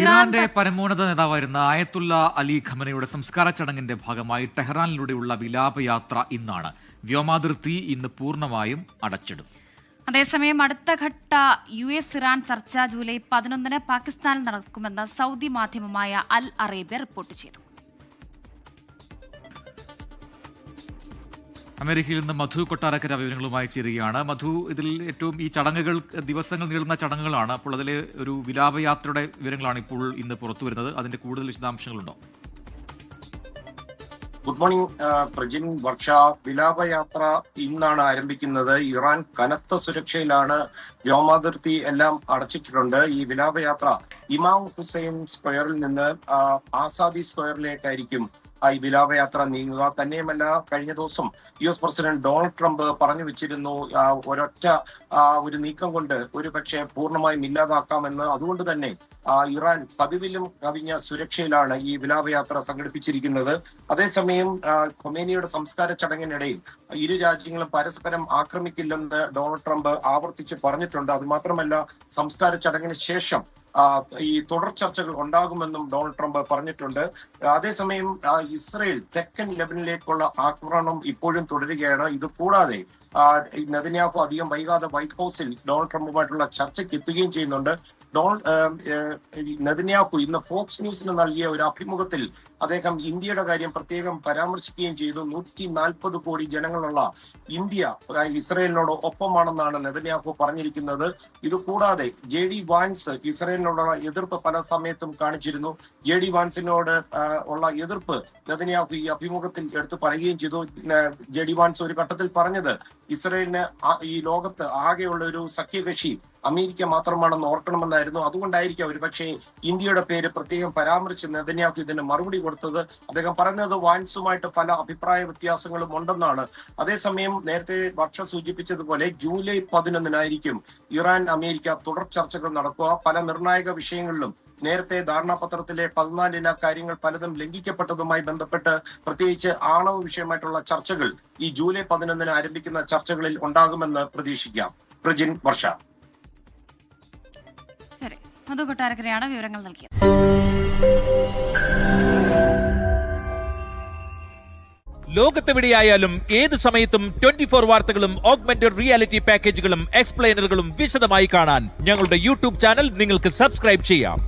ഇറാന്റെ പരമോന്നത നേതാവായിരുന്ന ആയത്തുള്ള അലി ഖമനയുടെ സംസ്കാര ചടങ്ങിന്റെ ഭാഗമായി ടെഹ്റാനിലൂടെയുള്ള വിലാപയാത്ര ഇന്നാണ്. വ്യോമാതിർത്തി ഇന്ന് പൂർണ്ണമായും അടച്ചിടും. അതേസമയം അടുത്ത ഘട്ട US ഇറാൻ ചർച്ച ജൂലൈ 11 പാകിസ്ഥാനിൽ നടക്കുമെന്ന് സൗദി മാധ്യമമായ അൽ അറേബ്യ റിപ്പോർട്ട് ചെയ്തു. അമേരിക്കയിൽ നിന്ന് മധു കൊട്ടാരക്കര വിവരങ്ങളുമായി ചേരുകയാണ്. മധു, ഇതിൽ ഏറ്റവും ഈ ചടങ്ങുകൾ ദിവസങ്ങൾ നീളുന്ന ചടങ്ങുകളാണ്. അപ്പോൾ അതിലെ ഒരു വിലാപയാത്രയുടെ വിവരങ്ങളാണ് ഇപ്പോൾ ഇന്ന് പുറത്തു വരുന്നത്. അതിന്റെ കൂടുതൽ വിശദാംശങ്ങളുണ്ടോ? Good morning Prajin. വർഷ, വിലാപയാത്ര ഇന്നാണ് ആരംഭിക്കുന്നത്. ഇറാൻ കനത്ത സുരക്ഷയിലാണ്. വ്യോമാതിർത്തി എല്ലാം അടച്ചിട്ടുണ്ട്. ഈ വിലാപയാത്ര ഇമാം ഹുസൈൻ സ്ക്വയറിൽ നിന്ന് ആസാദി സ്ക്വയറിലേക്കായിരിക്കും ഈ വിലാപയാത്ര നീങ്ങുക. തന്നെയുമല്ല, കഴിഞ്ഞ ദിവസം US പ്രസിഡന്റ് ഡൊണാൾഡ് ട്രംപ് പറഞ്ഞു വെച്ചിരുന്നു ഒരൊറ്റ ഒരു നീക്കം കൊണ്ട് ഒരു പക്ഷേ പൂർണ്ണമായും ഇല്ലാതാക്കാമെന്ന്. അതുകൊണ്ട് തന്നെ ഇറാൻ പതിവിലും കവിഞ്ഞ സുരക്ഷയിലാണ് ഈ വിലാപയാത്ര സംഘടിപ്പിച്ചിരിക്കുന്നത്. അതേസമയം ഖൊമേനിയുടെ സംസ്കാര ചടങ്ങിനിടയിൽ ഇരു രാജ്യങ്ങളും പരസ്പരം ആക്രമിക്കില്ലെന്ന് ഡൊണാൾഡ് ട്രംപ് ആവർത്തിച്ച് പറഞ്ഞിട്ടുണ്ട്. അതുമാത്രമല്ല, സംസ്കാര ചടങ്ങിന് ശേഷം ഈ തുടർ ചർച്ചകൾ ഉണ്ടാകുമെന്നും ഡൊണാൾഡ് ട്രംപ് പറഞ്ഞിട്ടുണ്ട്. അതേസമയം ഇസ്രയേൽ തെക്കൻ ലെബനിലേക്കുള്ള ആക്രമണം ഇപ്പോഴും തുടരുകയാണ്. ഇത് കൂടാതെ നെതന്യാഹു അധികം വൈകാതെ വൈറ്റ് ഹൗസിൽ ഡൊണാൾഡ് ട്രംപുമായിട്ടുള്ള ചർച്ചയ്ക്ക് എത്തുകയും ചെയ്യുന്നുണ്ട്. നെതന്യാഹു ഇന്ന് ഫോക്സ് ന്യൂസിന് നൽകിയ ഒരു അഭിമുഖത്തിൽ അദ്ദേഹം ഇന്ത്യയുടെ കാര്യം പ്രത്യേകം പരാമർശിക്കുകയും ചെയ്തു. 140 കോടി ജനങ്ങളുള്ള ഇന്ത്യ ഇസ്രയേലിനോട് ഒപ്പമാണെന്നാണ് നെതന്യാഹു പറഞ്ഞിരിക്കുന്നത്. ഇത് കൂടാതെ JD വാൻസ് ഇസ്രയേലിനോടുള്ള എതിർപ്പ് പല സമയത്തും കാണിച്ചിരുന്നു. JD വാൻസിനോട് ഉള്ള എതിർപ്പ് നെതന്യാഹു ഈ അഭിമുഖത്തിൽ എടുത്തു പറയുകയും ചെയ്തു. JD വാൻസ് ഒരു ഘട്ടത്തിൽ പറഞ്ഞത് ഇസ്രയേലിന് ഈ ലോകത്ത് ആകെയുള്ള ഒരു സഖ്യകക്ഷി അമേരിക്ക മാത്രമാണെന്ന് ഓർക്കണമെന്നായിരുന്നു. അതുകൊണ്ടായിരിക്കാം ഒരുപക്ഷെ ഇന്ത്യയുടെ പേര് പ്രത്യേകം പരാമർശിച്ച് നെതന്യാഹു ഇതിന് മറുപടി കൊടുത്തത്. അദ്ദേഹം പറഞ്ഞത് വാൻസുമായിട്ട് പല അഭിപ്രായ വ്യത്യാസങ്ങളും ഉണ്ടെന്നാണ്. അതേസമയം നേരത്തെ വർഷ സൂചിപ്പിച്ചതുപോലെ ജൂലൈ 11 ഇറാൻ അമേരിക്ക തുടർ ചർച്ചകൾ നടക്കുക. പല നിർണായക വിഷയങ്ങളിലും നേരത്തെ ധാരണാപത്രത്തിലെ 14 കാര്യങ്ങൾ പലതും ലംഘിക്കപ്പെട്ടതുമായി ബന്ധപ്പെട്ട് പ്രത്യേകിച്ച് ആണവ വിഷയമായിട്ടുള്ള ചർച്ചകൾ ഈ ജൂലൈ 11 ആരംഭിക്കുന്ന ചർച്ചകളിൽ ഉണ്ടാകുമെന്ന് പ്രതീക്ഷിക്കാം. പ്രജിൻ, വർഷ. ശരി, മധു കൊട്ടാരക്കരയാണ് വിവരങ്ങൾ നൽകിയത്. ലോകത്തെവിടെയായാലും ഏത് സമയത്തും 24 വാർത്തകളും ഓഗ്മെന്റഡ് റിയാലിറ്റി പാക്കേജുകളും എക്സ്പ്ലെയിനറുകളും വിശദമായി കാണാൻ ഞങ്ങളുടെ YouTube ചാനൽ നിങ്ങൾക്ക് സബ്സ്ക്രൈബ് ചെയ്യാം.